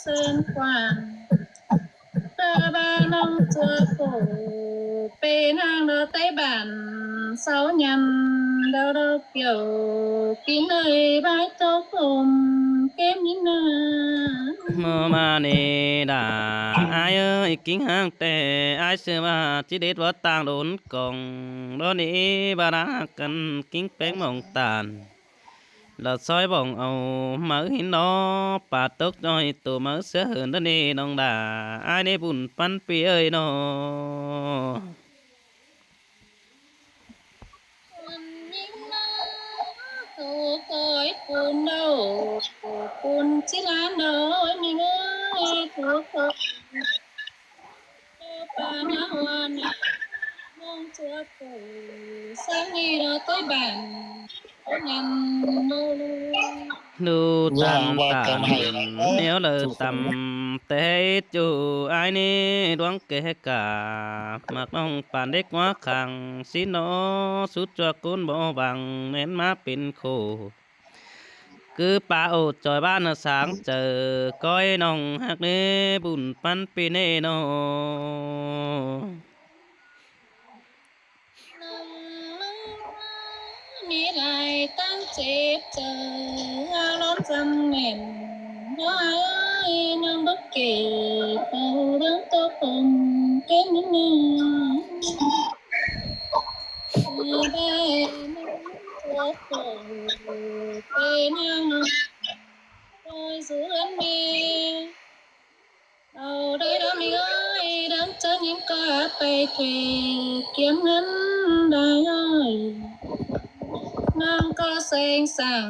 sơn quan tơ ba nông chưa khổ bê nang đơ tây bản sáu nhằm đơ đơ kiểu kín nơi bãi tô phùm kém nín nà เมื่อมานี่ด่าอายกิ้งหางแต่อายชื่อว่าจิเด็ดว่าต่างโดนกองโดนนี้บารักกันกิ้งแป้งมองตาลแล้วซอยบ่องเอามือหินนอปาดตกน้อยตัวมือเสือเหินโดนนี้น้องด่าอายในบุญปันปีเอ้ยนอ Thu cõi cùn đâu cùn chỉ lá nổi mình ơi thu cõi ba na hoa nè mong chúa phủ sáng đi đó tới bàn nhằm mơ lưu ดูตันตามเหนียวเลยตำแต่จูอายนี่ดวงเกกามักน้องปานเด็กหัวขังสิโนสุดจัวกุนบ่บังแม่นมาเป็นโคคือป่าโอดจอยบ้านสางเจอก้อยน้องฮักเน่บุญปันปีเน่นอ มีลายตั้งเจ็บเจอร้อนจำแม่นน้อยน้ำบักเก็บเป่าเรื่องตัวผมเก็บนิดนึงได้ตัวผมเป็นยังโอ้ยสุรันมีเอาได้แล้วมีเอ้ยดังจะยิ้มก็ไปเทเก็บเงินได้น้องก็เซ็งสั่ง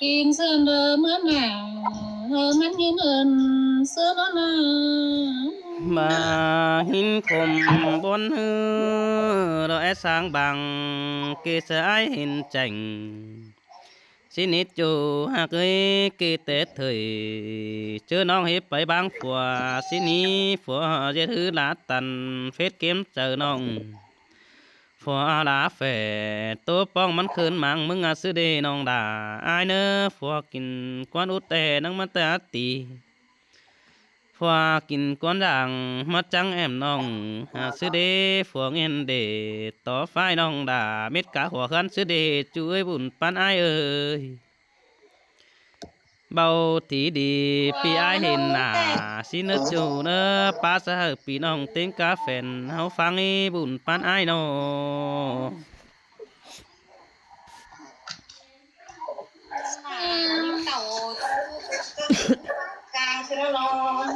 กินเสื้อเดิมเหมือนหนามันยินเอินเสื้อแล้วนะ มาหินคมบนหือเราแอสร้างบังเกษอายเห็นแจ่งสินิดจูหากเอ้ยเกเตเถยเจอน้องเฮ็บไปบางฝัวสินี้ฝัวเจะถือลาตันเฟซเกมเจอน้องฝัวลาแฝดตัวป้องมันคืนมังมึงซื้อเดน้องด่าอายเนอฝัวกินกวนอุดแต่นังมันแต่ตีฝัวกินกวนด่างมาจังแอมน้องหาซื้อเดฝัวเงินเดต่อไฟน้องด่าเม็ดกะหัวคันซื้อเดจุ้ยบุญปันอายเอ้ยเบาทีดีปีอายเห็นหน้าสินึกจูเนอป้าสะปีน้องเต็งกาแฟนเฮาฟังอีบุญปันอายนอ เต่ากลางคือร้อน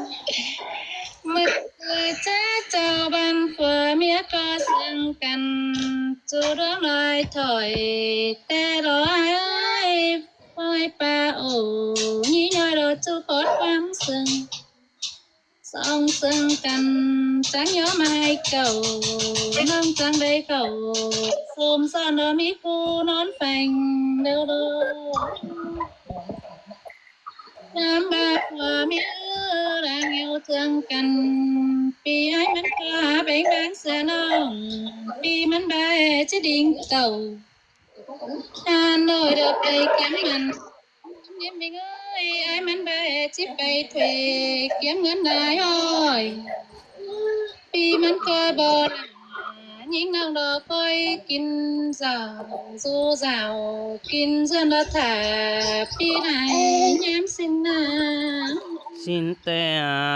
มือจ้าเจ้าบันฝัวเมียก็ซึ่งกันจูเรื่องลอยถอยแต่รอเอ้ยปล่อยป่าโอ้ยี่น้อยเราจูขอดความซึ่งสองซึ่งกันจังย้อมาให้เก่าน้องจังได้เก่าซูมซ่อนเดิมมีกูนอนแฝงเร็วน้ำบาหัวมีแรงyêu thươngกันปีให้มันก็หาแบ่งเสื้อน้องปีมันใบจะดิ่งเก่าน้อยเดินไปเก็บมันยิ้มไม่เงยไอ้มันใบจิไปเทเก็บเงินได้อ้อยปีมันก็บ่ยิ่งนางดอกคอยกินสาวสู้สาวกินเสื้อละถาปีไหนย้ำสิ้นนา สินแต่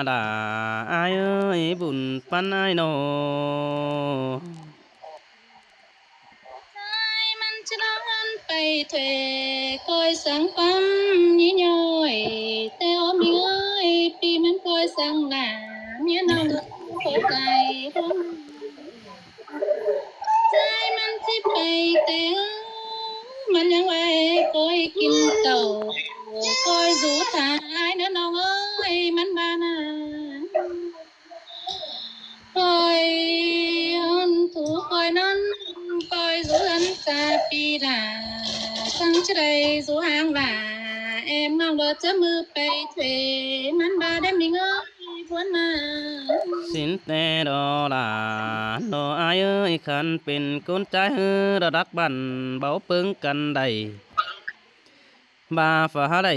ดาอายเอ้ยบุญปันอายนอ มันจะร้อนไปเถคอยสั่งปั๊มยี่ย่อยแต่อ้อมเอ้ยปีมันคอยสั่งหนาเมียน้องโคใจใจมันสิไปแต่มันยังไว้คอยกินเต่าคอยสูทายนะน้องเอ้ยมันบานาคอยอันถูกคอยนั้นคอยสูอันตาปีดาทั้งจะได้สูหางดาemน้องเดอจะมือไปเทมันบาได้มีเงยพวนนา สินแต่ดอลาดออายเอ้ยคันเป็นคนใจฮือระดักบันเบาปึงกันได้ บาฟ้าได้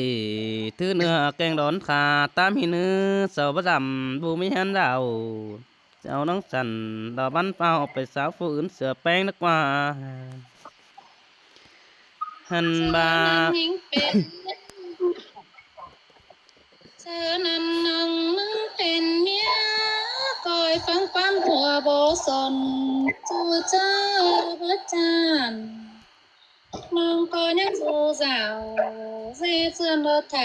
ถือเนื้อแกงดอนขาตามหินือเสาประจำบูมีหันดาวเจ้าน้องสันดอกบันเป้าไปสาวผู้อื่นเสือแป้งนักว่าหัน เธอบ า นั้นยิ่งเป็นเธอนั้นนังมึงเป็นเมียคอยฟังความหัวบ่สนจูเจอบ่จานน้องก็ยังสู้สาวเสียเสื่อมบ่แถ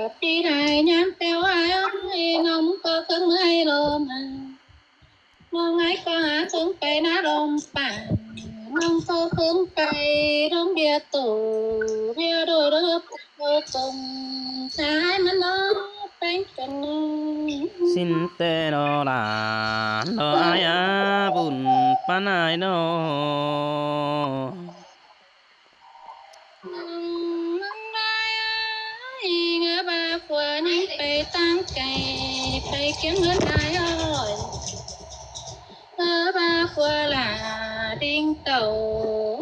บปีไทยยามแต่ว่าน้องก็คงให้ลมน้องไงก็หาถึงไปนะลมป่าน้องก็คงไปร้องเบียร์ตู่เบียร์โดดรับโดจงชายมันน้องเป็นกัน สินแต่ดอลาดออายาบุญปานอายนอ ngỡ ba phùa ní bề tăng cày bề kiếm ngỡ đại ơi ngỡ ba phùa là đinh tàu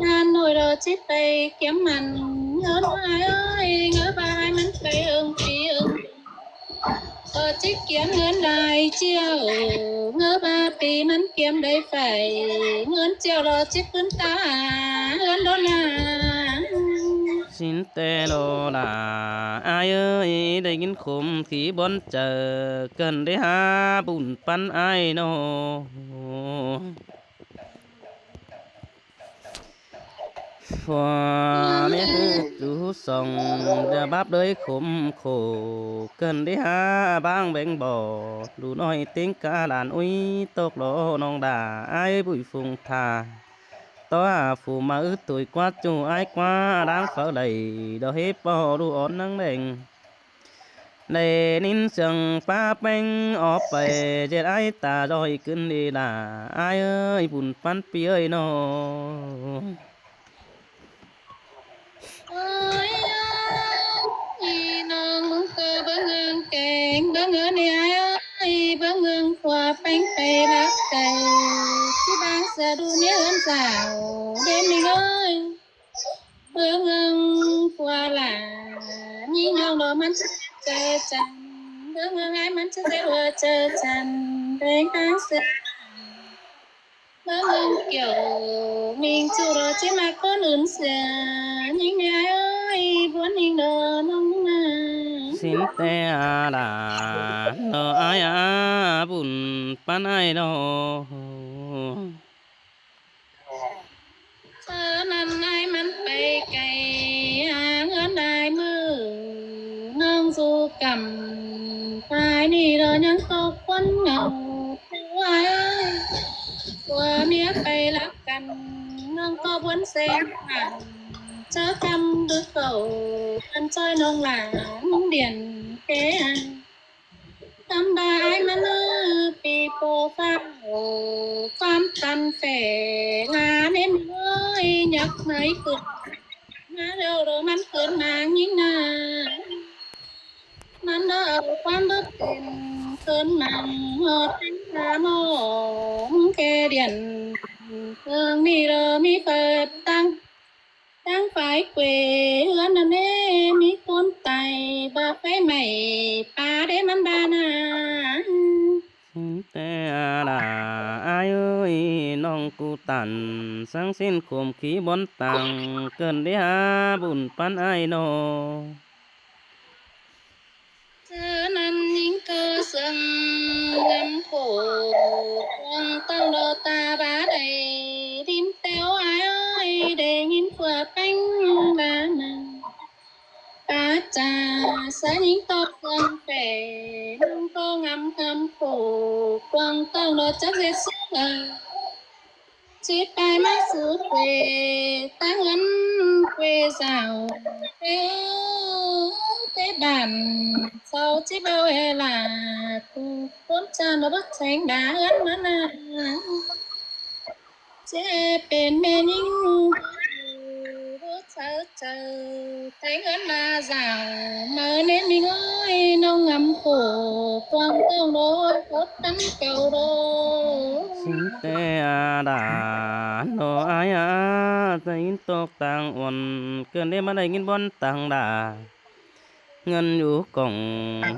han nồi đồ chít bề kiếm mặn ngỡ đại ơi ngỡ ba ai mình bề phi chích kiếm ngỡ đại chiều ngỡ ba pì mình kiếm đây phải ngỡ chiều đồ chích cứng ta ngỡ đó là สินแต่โลลาอายเอ้ยได้ยินคมขี่บนเจอเกินได้หาบุญปันอายโนฟัวแม่ฮือจูส่องจะบับเลยขมโขเกินได้หาบางแบ่งบ่อดูน้อยติ้งกาหลานอุ้ยตกโลน้องด่าอายบุยฟุงทาtoa phù mà ư tuổi qua chu ai qua đang phở đầy đồ hết bò đu ổn nắng đèn để nín sừng pa beng ọp về chết ai ta rồiขึ้นđi là ai ơi buồn pan pi ơi nó ơi ơi nong mong cơ bơ ngân kèn bơ ngân đi ai ơi bơ ngân qua bánh bề bát cày chỉ ban giờ đu nhớ ơn sao đêm mình ơi bơ ngân qua là nhìn nhau đó mình chơi chăn bơ ngân ai mình chơi đùa chơi chăn đến tháng xưa bơ ngân kiểu mình chưa rồi chỉ mà con ướn xưa nhìn ai ơi buồn nhìn đồ nông xin te là nó ai à buồn pan ai nó เธอนั้นไอ้มันไปไกลหาเงินได้มือน้องสู้กำภายนี่เรายังตกคนเหงาตัวเอ้ยตัวเมียไปรักกันน้องก็วนเส้นผ่านเจอกำดึกเก่ากันซอยน้องหลานน้องเดียนแก่ทำบายมันปีโปฟ้าความตันแฝงาเน้นเอ้ยยักไหนขึ้นมาเร็วๆมันขึ้นมายิ่งนามันเอาความบึกเป็นขึ้นมาหอดเป็นตาหมองแกเดียนเครื่องนี้เรามีเปิดตั้งฝ่ายเกวเฮือนนั่นเน่มีคนตายบ่ไฟใหม่ป่าได้มันบานา xin te là ai ơiน้องกูตันสังสิ้นขมขีบนตังเกินได้หาบุญปันไอโน เธอนั้นยิ่งเธอซึ่งนำโขคงต้องรอตาบาใดริมแต้วอ้ายเอ้ยได้ยินเผื่อแป้งบานาปาจาสายิ่งตอบเพื่อนแฝน้องก็งำคำโขคงต้องรอจักเสียเสือจิตไปมาสู่เกวตั้งเงินเกวสาวเอ้tế bàn sau chỉ bao là cuốn cha nó bất thành đá ướt nữa nè chế bên mẹ những bước เจอแต่เงินมาสาวมาเน้นมีง้อยน้องงำโขกวางเต้าโดยพดตั้งเก่าโด สินแต่ดาโนอายาได้ยินตกต่างอ่อนเกินได้มาได้ยินบนต่างดาเงินอยู่กล่อง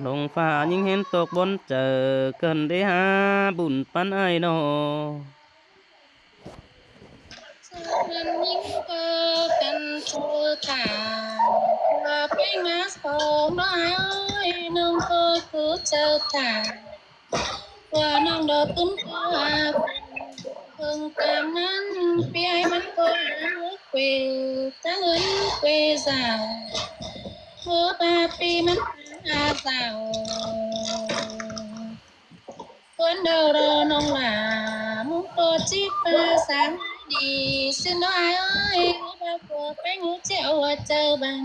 ลงฟ้ายิ่งเห็นตกบนเจอเกินได้หาบุญปันไอโน มันยิ่งเกิดกันทั่วทางว่าเพลงมาสองน้อยน้องเคยคือเจอทางว่าน้องดอกตุ้นฟ้าเพิ่งตามนั้นเปียมันก็เวตั้งเงินเวสาวเมื่อปาปีมันอาสาวคนเดารอน้องหลามุกโตจีปาสังดีสิน้อยเอ้ยบาปัวไปงูเจ้าว่าเจอบัง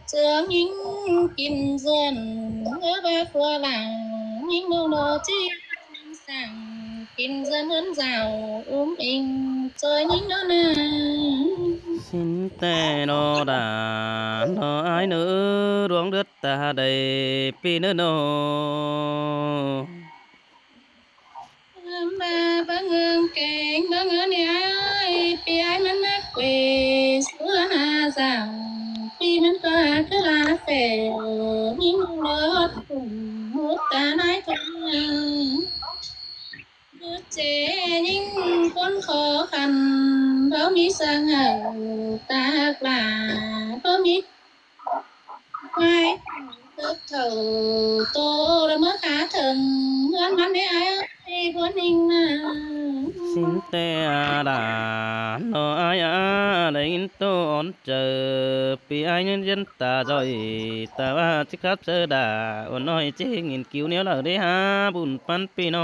เจอยิงกินเส้นบาปัวหลังยิงโนโนจีสั่งกินเส้นเหมือนเจ้าอิงเจอยิงโนนา สินแต่โนดาโนอายเนื้อดวงเดือดตาได้ปีเนื้อโน มาบังเอิญเก่งบังเอิญยายปีไอ้มันนักเวสเพื่อหาสาวปีมันก็หาคือลาเฟมีมือรถมุดตาไหนคนดูเจยิ่งคนขอคันเพราะมีสังเหาตากลาเพราะมีไว้ตึกเถ่าโตแล้วเมื่อขาถึงเพื่อนมันได้ไอ้พวนิ่งนะ สินแต่ดาโนอายาได้ยินโตอ่อนเจอปีอายเงินยันตาจอยแต่ว่าจิครับเจอดาอ่อนน้อยจิงินกิ้วเหนียวเราได้หาบุญปันปีโน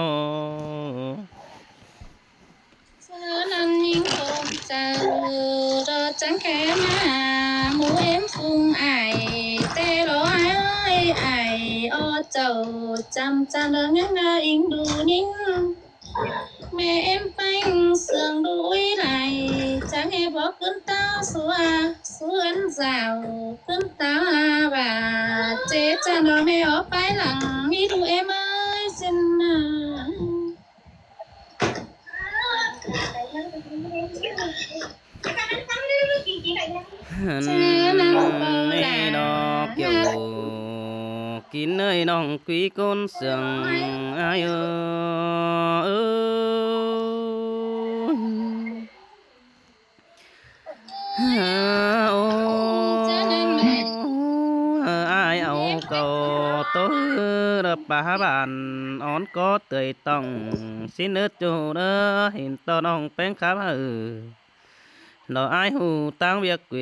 เสื้อนั้นยิ่งคงเจอรอจังแค่มาหมูเอ็มฟุงไอเตรอไออเจ้าจำเรื่องยังนาอิงดูนิ่งแม่เอ็มไปเสื่องดูวิไลจังให้บอกขึ้นเต้าสวนสาวขึ้นเต้าบ่าเจ๊จะนอนไม่ออกไปหลังมีดูเอ็มเอ้ยสินนา หันนี่ดอกเกี่ยวกินเนยน้องกุยก้นเสียงอายโอ้อายเอาเก่าตัวระป่าบานอ่อนก็เตยต้องสิเนื้อจูเด้อเห็นตัวน้องเป็นครับเราอายหูตั้งเวียกเว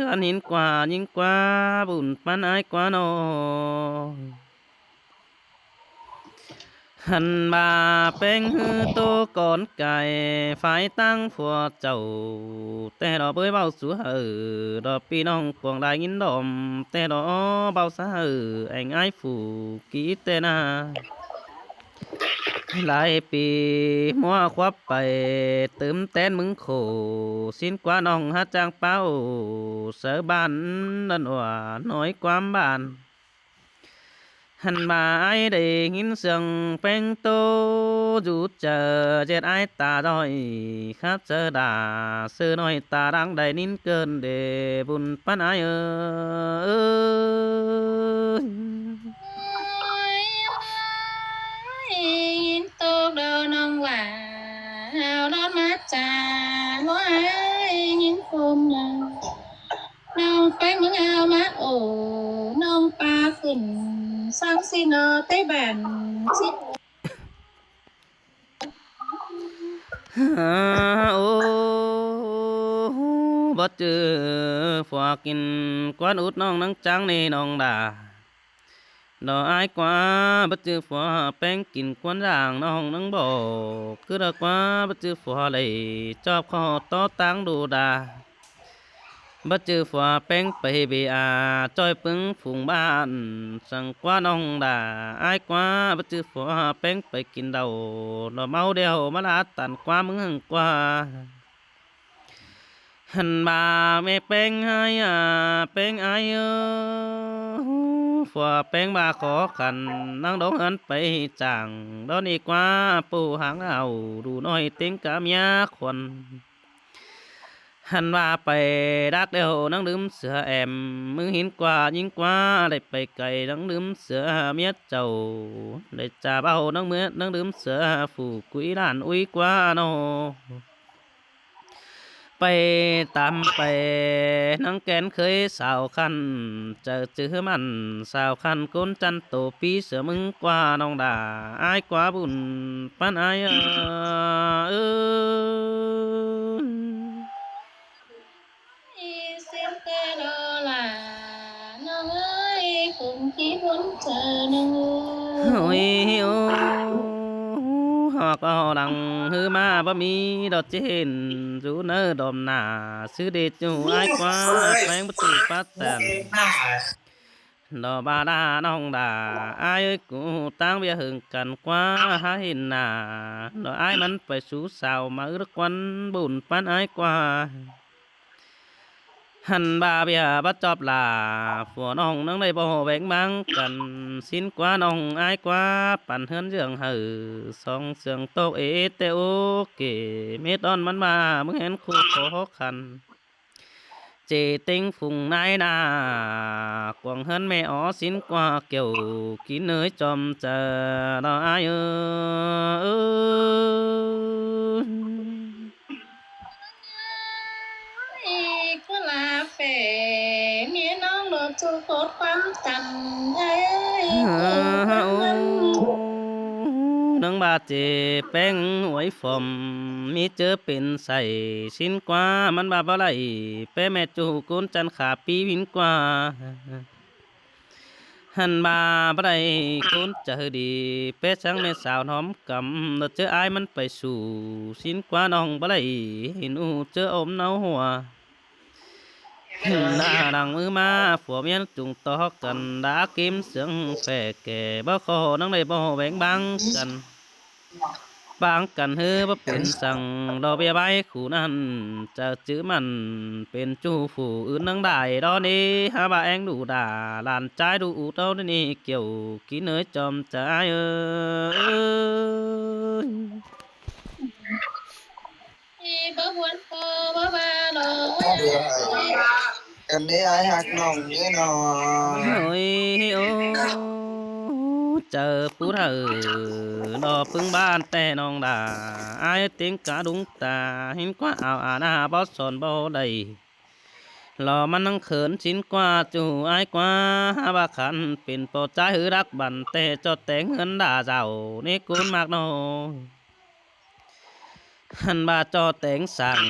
อันหินกว่ายิ่งกว่าบุญปันอายกว่าโนหันมาเป็นหือโตก่อนไก่ฝ่ายตั้งผัวเจ้าแต่ดอกเบยเบาสัวดอกพี่น้องพวงได้ยินดอมแต่ดอกเบาสะแองอายฝูกีเตนาหลายปีมัวควับไปเติมแตนมึงโขสิ้นกว่าน้องหาจางเป้าเสือบ้านนั่นว่าน้อยความบ้านหันมาไอ้ได้ยินเสียงเป็นโตอยู่เจอเจ็ดไอ้ตาด้อยครับเจอด่าซื้อน้อยตาดังได้นินเกินเดบุญปันไอ้ยินโตกดาวน้องหว่าเอาดอนมาจ่าว่ายินคมนะน้องไปมึงเอามาโอ้น้องปลาขึ้นสังสินอเต้บันสิ โอ้บ่เจอฝากกินกวนอุดน้องนังจังนี่น้องดาดอกอายกว่าบ่เจอฝาแป้งกินกวนร่างน้องนังบอกคือดอกกว่าบ่เจอฝาเลยจอบคอต่อตังดูดาบ่เจอฝาแป้งไปเบียจ้อยปึงฝูงบ้านสั่งกว่าน้องดาอายกว่าบ่เจอฝาแป้งไปกินเหล้าดอกเมาเดียวมาลาตันกว่ามึงกว่า หันบ่าแม่เป็นให้เป็นไอฝัวเป็นบ่าขอขันนั่งดงหันไปจางดอนอีกว่าปูหางเอาดูน้อยเต็งกะเมียคนหันว่าไปดักเดียวนั่งลืมเสือแอมมือหินกว่ายิ่งกว่าได้ไปไกลนั่งลืมเสือเมียเจ้าได้จ่าเบานั่งเมื่อนั่งลืมเสือฝูกุยล้านอุ้ยกว่าโน ไปตามไปนังแกนเคยสาวคันเจอเจอมันสาวคันก้นจันโตปีเสือมึงกว่าน้องด่าอายกว่าบุญปันอายเออ อีสิบเตโลลาน้องเอ้ยคงคิดวนเจอน้อง โอ้ยโอ้หอกเอาดังฮือมาบ่มีดอกเจนจูเนอดอมหน้าซื้อเดชอยู่อายกว่าแปลงประตูปัดแต่น ดอบาดาน้องดาอายเอ้ยกูตั้งเบียหึงกันกว่าหาเห็นหน้าดอกอายมันไปสู่สาวมาอึกควันบุญปันอายกว่าหันบาเบียบัดจอบลาผัวน้องนังได้บ่แบ่งบังกันสิ้นกว่าน้องอายกว่าปั่นเฮือนเรื่องหือสองเสียงโตกเอเตโอเกเม็ดอ่อนมันมามึงเห็นคู่ขอคัน เจติงphùng nai na quảng hơn mẹ ó xin qua kiểu kín nơi chòm chờ đó ai ơi ก็ลาเฟ่เมียน้องโดนจูโคตรความต่ำเฮ้ยคนนั้น nâng bà chê beng huấy phòm mi chớ bên say xin quaมันbà bao lại bé mẹ chủ côn chăn khả pi vinh quaหันบาบ่ได้คนเจอดีเป็ดสังแม่สาวหอมกำเราเจออายมันไปสู่สิ้นกว่าน้องบ่ได้เห็นอูเจออมเนาหัวหน้าดังมือมาผัวเมียจุงต่อกันดากิมเสียงแฝแก่บ่ขอนังได้บ่แบ่งบังกันบางกันเฮือบ่เป็นสั่งดอกเบี้ยใบคู่นั้นจะจื้อมันเป็นจู้ผู้อื่นนังได้ดอกนี้หาบ่าแองดูด่าลานใจดูอูเต้านี่เกี่ยวกินเนื้อจอมใจเอ้ย อีบ่หวนพอบ่บาดอก em đi ai hạt nòng với nó โอ้ยโอ้เจอผู้เธอดอกพึ่งบ้านแต่น้องด่าอายเต็งกะดุงตาเห็นกว่าเอาอาหน้าบ่สอนบ่ได้รอมันนั่งเขินชินกว่าจู่อายกว่าบาขันเป็นปอใจหือรักบันแต่จอดแต่งเงินด่าเจ้านี่กุนมากโนหันบาจอแต่งสั่ง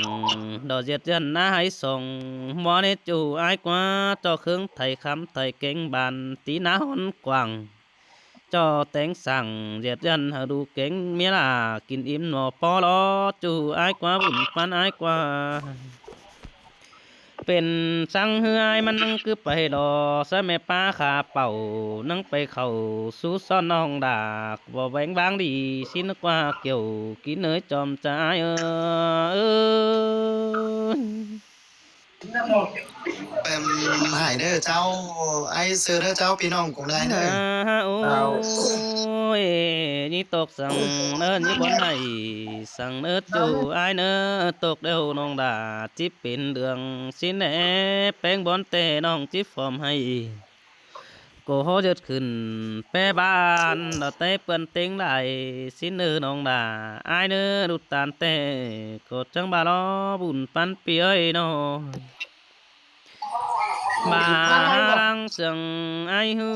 ดอกเจียดยันหน้าให้ส่งหมอนี่จู่อายกว่าจอเครื่องไทยคำไทยเก่งบันตีหน้าหอนกว่าง cho tiếngสั่งdiệt dân hờ đủ kính mía là kín im nó po lo chủ ai quá bùn pan ai quá เป็นสั่งเฮือไอ้มันนั่งคือไปดอซะแม่ป้าขาเป่านั่งไปเข้าสู้ซ่อนน้องดากบ่แบงบางดีสินึกว่าเกี่ยวกินเนยจอมใจเออ em hải đứa cháu ai xưa đứa cháu phi nòng cũng đây nữa โอ้ยนี่ตกสั่งเนินยี่บนไหนสั่งเนิดอยู่ไอายเนิดตกเดียวน้องดาจิบเป็นเดืองสิแหนแป้งบอนแต่น้องจิบฟอมให้โกโหเจิดขึ้นแป้บ้านดอเต้เปิ้นเต็งไหลสิเนื้อน้องดาไอายเนื้อดุดตานแต่กดจังบาล้อบุญปันเปียยน้อ bà đang sừng ai hư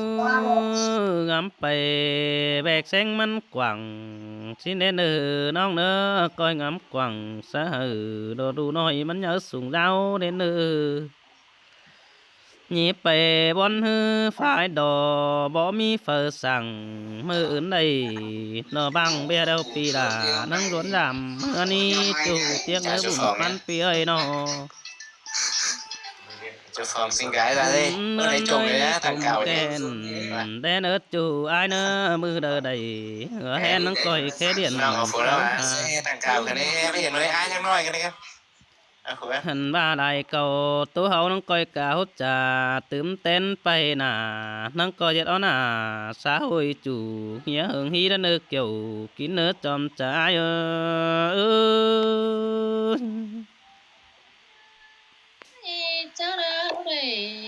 ngắm bè bẹt sen mắn quẳng xin đến nữน้องเนอcoi ngắm quẳng xã hừ đồ đủ nóiมันnhớ sùng rau đến nữ nhịp bè bon hư phải đò bỏ mi phởสั่งmơ ướn đầy nó băng bè đâu pi đà nâng rốn giảm anh đi chủ tiếc nhớ bụng pan pi ơi nó cho phòng xin gái ra đi bữa nay trùng đấy á thằng cào đi แดนเอิดจูไอายเนอมือเดอใดเหอแฮนนังก่อยแค่เดียน nào ở phố đâu à thằng cào cái đấy em hiện nói ai nhắc nói cái đấy khỏe hẳn ba đại cầu tố hậu nắng coi cả hốt trà tướm tên bay nà nắng coi giật ó nà xã hội chủ nhớ hưởng hi đã nước kiểu kín nước chòm trái ơi cháu đâu đây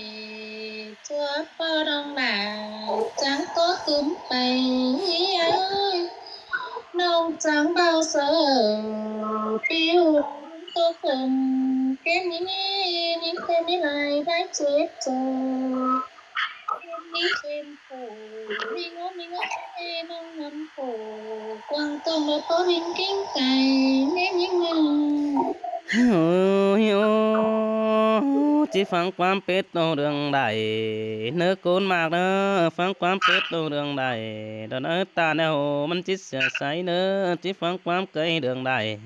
chúa bơ đông bà trắng có túm bay ơi nông trắng bao giờ phiêu tôi cùng cái những cái này đã chết rồi đi trên phủ mi ngó em mong ngắm phủ quăng tung một phố bình kinh cày ném những người ôi ô chỉ phăng quan pết đồ đường đại nước côn mạc nữa phăng quan pết đồ đường đại đó nữa ta nèo mình chỉ sửa sai nữa chỉ phăng quan cây đường đại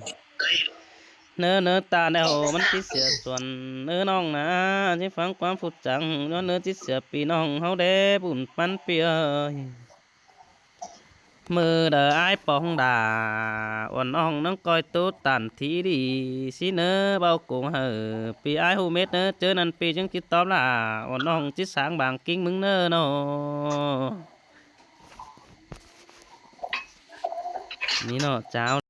nơ nơ ta nèo mình chỉ sửa chuẩn nơ nong na chỉ phăng quan phút chẳng nó nơ chỉ sửa pi nong hậu đế bùn pan pia mơ đờ ai bóng đà uẩn ong nắng coi tốt tàn thí đi xí nơ bao cùng hở pi ai hù mết nơ chớ năn pi chứng chít tóm là uẩn ong chít sáng bằng kinh mứng nơ nó ní nó cháo